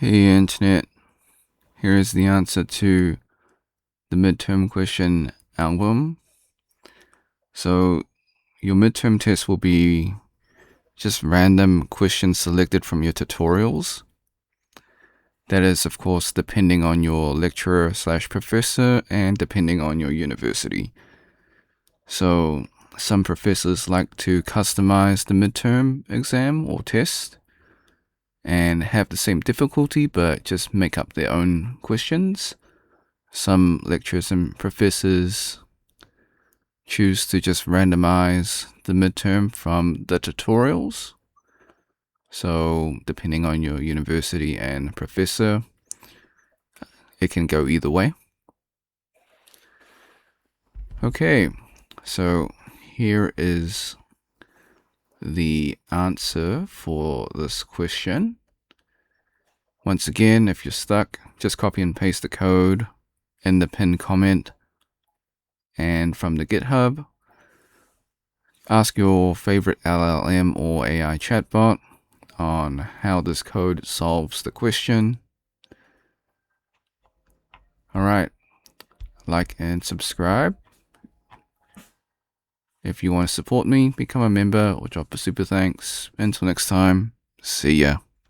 Hey Internet, here is the answer to the midterm question album. So your midterm test will be just random questions selected from your tutorials. That is, of course, depending on your lecturer/professor and depending on your university. So some professors like to customize the midterm exam or test and have the same difficulty but just make up their own questions. Some lecturers and professors choose to just randomize the midterm from the tutorials. So depending on your university and professor, it can go either way. Okay, so here is the answer for this question. Once again, if you're stuck, just copy and paste the code in the pinned comment, and from the GitHub, ask your favorite LLM or AI chatbot on how this code solves the question. Alright, like and subscribe. If you want to support me, become a member or drop a super thanks. Until next time, see ya.